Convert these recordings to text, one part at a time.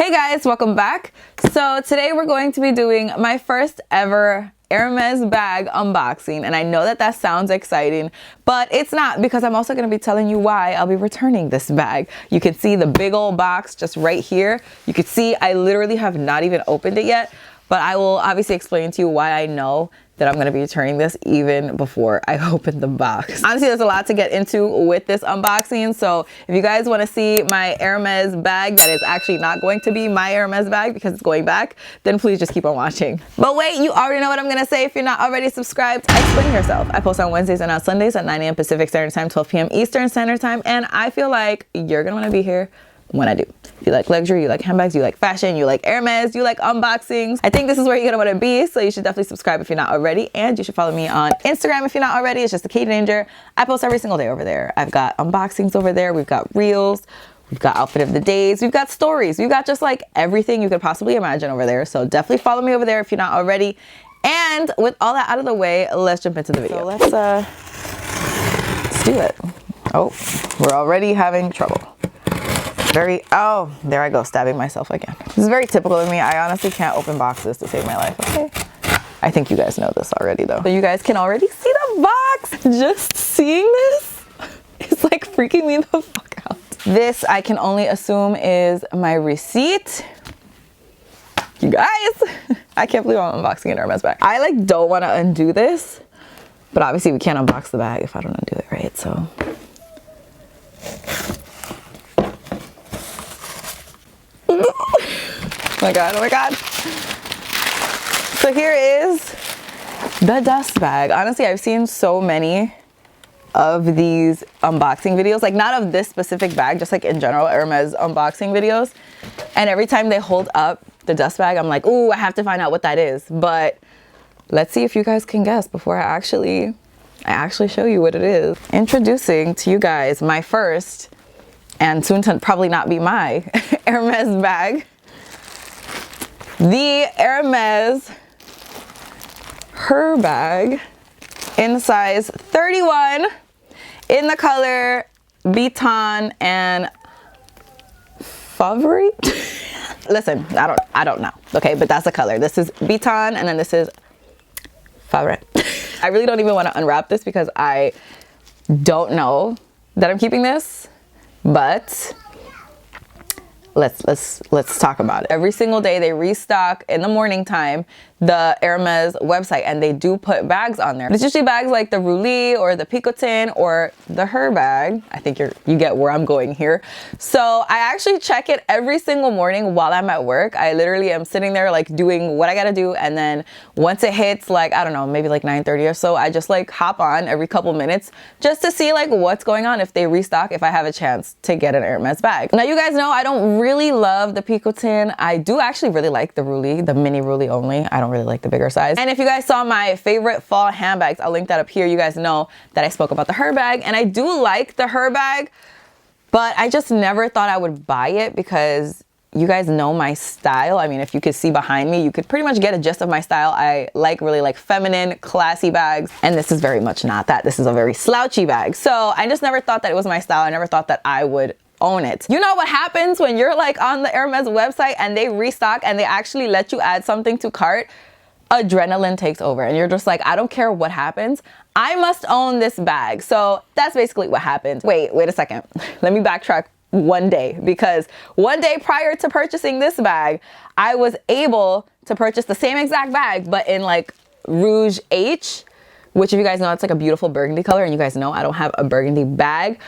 Hey guys, welcome back. So today we're going to be doing my first ever Hermes bag unboxing, and I know that sounds exciting, but it's not, because I'm also going to be telling you why I'll be returning this bag. You can see the big old box just right here. You can see I literally have not even opened it yet, but I will obviously explain to you why I know that I'm going to be returning this even before I open the box. Honestly, there's a lot to get into with this unboxing, so if you guys want to see my Hermes bag that is actually not going to be my Hermes bag because it's going back, then please just keep on watching. But wait, you already know what I'm going to say if you're not already subscribed. Explain yourself. I post on Wednesdays and on Sundays at 9 a.m. Pacific Standard Time, 12 p.m. Eastern Standard Time, and I feel like you're going to want to be here when I do. If you like luxury, you like handbags, you like fashion, you like Hermes, you like unboxings, I think this is where you're gonna want to be, so you should definitely subscribe if you're not already, and you should follow me on Instagram if you're not already. It's just a K Danger. I post every single day over there. I've got unboxings over there, we've got reels, we've got outfit of the days, we've got stories, we've got just like everything you could possibly imagine over there, so definitely follow me over there if you're not already. And with all that out of the way, let's jump into the video. So let's do it. Oh, we're already having trouble. Oh, there I go, stabbing myself again. This is very typical of me. I honestly can't open boxes to save my life, okay? I think you guys know this already though. So you guys can already see the box. Just seeing this is like freaking me the fuck out. This, I can only assume, is my receipt. You guys, I can't believe I'm unboxing an Hermes bag. I like don't want to undo this, but obviously we can't unbox the bag if I don't undo it, right? So. Oh my god, oh my god. So here is the dust bag. Honestly, I've seen so many of these unboxing videos, like not of this specific bag, just like in general Hermes unboxing videos. And every time they hold up the dust bag, I'm like, ooh, I have to find out what that is. But let's see if you guys can guess before I actually show you what it is. Introducing to you guys my first, and soon to probably not be my, Hermes bag. The Hermes Her bag in size 31 in the color Beton and Favori. Listen, I don't know. Okay, but that's the color. This is Beton and then this is Favori. I really don't even want to unwrap this because I don't know that I'm keeping this, but let's talk about it. Every single day they restock in the morning time the Hermes website, and they do put bags on there. It's usually bags like the Roulis or the Picotin or the Her bag. I think you get where I'm going here. So I actually check it every single morning while I'm at work. I literally am sitting there like doing what I gotta do, and then once it hits like, I don't know, maybe like 9:30 or so, I just like hop on every couple minutes just to see like what's going on, if they restock, if I have a chance to get an Hermes bag. Now you guys know I don't really love the Picotin. I do actually really like the Roulis, the mini Roulis only. I don't really like the bigger size. And if you guys saw my favorite fall handbags, I'll link that up here. You guys know that I spoke about the Her bag, and I do like the Her bag, but I just never thought I would buy it because you guys know my style. I mean, if you could see behind me, you could pretty much get a gist of my style. I really like feminine, classy bags, and this is very much not that. This is a very slouchy bag. So I just never thought that it was my style. I never thought that I would own it. You know what happens when you're like on the Hermes website and they restock and they actually let you add something to cart? Adrenaline takes over and you're just like, I don't care what happens, I must own this bag. So that's basically what happened. Wait a second. Let me backtrack one day, because one day prior to purchasing this bag, I was able to purchase the same exact bag, but in like Rouge H, which if you guys know, it's like a beautiful burgundy color, and you guys know I don't have a burgundy bag.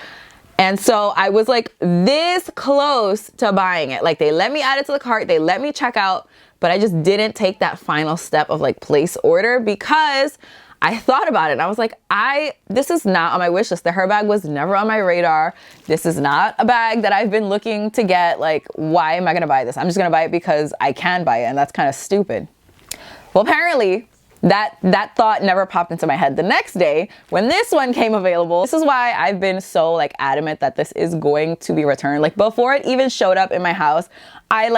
And so I was like this close to buying it. Like they let me add it to the cart, they let me check out, but I just didn't take that final step of like place order because I thought about it and I was like, this is not on my wish list. The Her bag was never on my radar. This is not a bag that I've been looking to get. Like, why am I gonna buy this? I'm just gonna buy it because I can buy it, and that's kind of stupid. Well, apparently that thought never popped into my head the next day when this one came available. This is why I've been so like adamant that this is going to be returned. Like before it even showed up in my house, I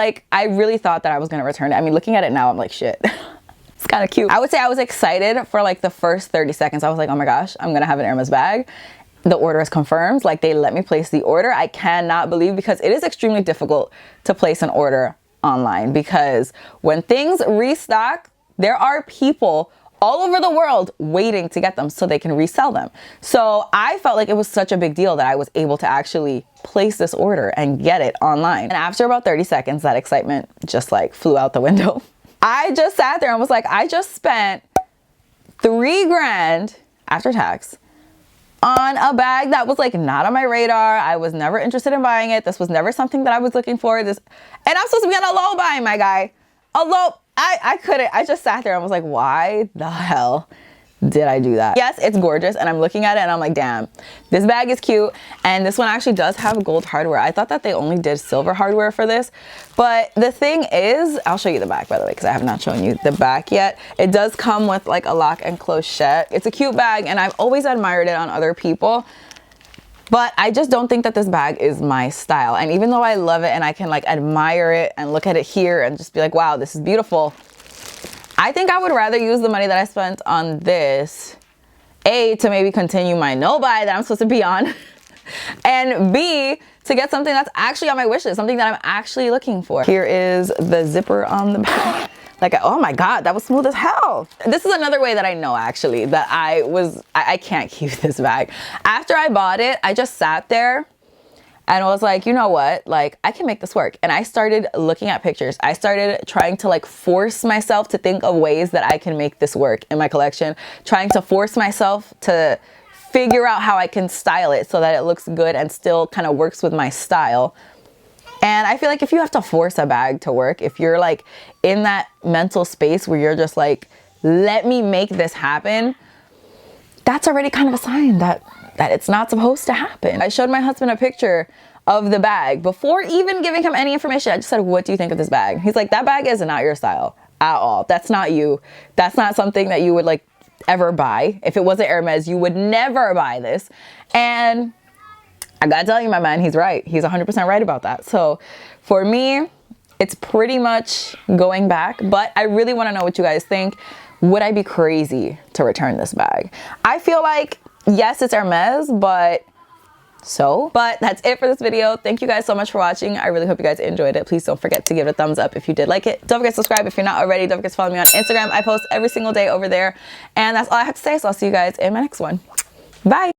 really thought that I was gonna return it. I mean, looking at it now, I'm like, shit. It's kind of cute. I would say I was excited for like the first 30 seconds. I was like, oh my gosh, I'm gonna have an Hermes bag. The order is confirmed. Like they let me place the order. I cannot believe, because it is extremely difficult to place an order online, because when things restock, there are people all over the world waiting to get them so they can resell them. So I felt like it was such a big deal that I was able to actually place this order and get it online. And after about 30 seconds, that excitement just like flew out the window. I just sat there and was like, I just spent $3 grand after tax on a bag that was like not on my radar. I was never interested in buying it. This was never something that I was looking for. And I'm supposed to be on a low buy, my guy. A low, I couldn't. I just sat there and was like, why the hell did I do that? Yes, it's gorgeous, and I'm looking at it and I'm like, damn, this bag is cute. And this one actually does have gold hardware. I thought that they only did silver hardware for this, but the thing is, I'll show you the back, by the way, because I have not shown you the back yet. It does come with like a lock and clochette. It's a cute bag, and I've always admired it on other people, but I just don't think that this bag is my style. And even though I love it and I can like admire it and look at it here and just be like, wow, this is beautiful, I think I would rather use the money that I spent on this, A, to maybe continue my no buy that I'm supposed to be on, and B, to get something that's actually on my wish list, something that I'm actually looking for. Here is the zipper on the back. Like, oh my God, that was smooth as hell. This is another way that I know actually that I can't keep this bag. After I bought it, I just sat there and I was like, you know what? Like, I can make this work. And I started looking at pictures. I started trying to like force myself to think of ways that I can make this work in my collection, trying to force myself to figure out how I can style it so that it looks good and still kind of works with my style. And I feel like if you have to force a bag to work, if you're like in that mental space where you're just like, let me make this happen, that's already kind of a sign that it's not supposed to happen. I showed my husband a picture of the bag before even giving him any information. I just said, what do you think of this bag? He's like, that bag is not your style at all. That's not you. That's not something that you would like ever buy. If it wasn't Hermes, you would never buy this. And I gotta tell you, my man, he's right. He's 100% right about that. So for me, it's pretty much going back, but I really wanna know what you guys think. Would I be crazy to return this bag? I feel like, yes, it's Hermes, but that's it for this video. Thank you guys so much for watching. I really hope you guys enjoyed it. Please don't forget to give it a thumbs up if you did like it. Don't forget to subscribe if you're not already. Don't forget to follow me on Instagram. I post every single day over there. And that's all I have to say. So I'll see you guys in my next one. Bye.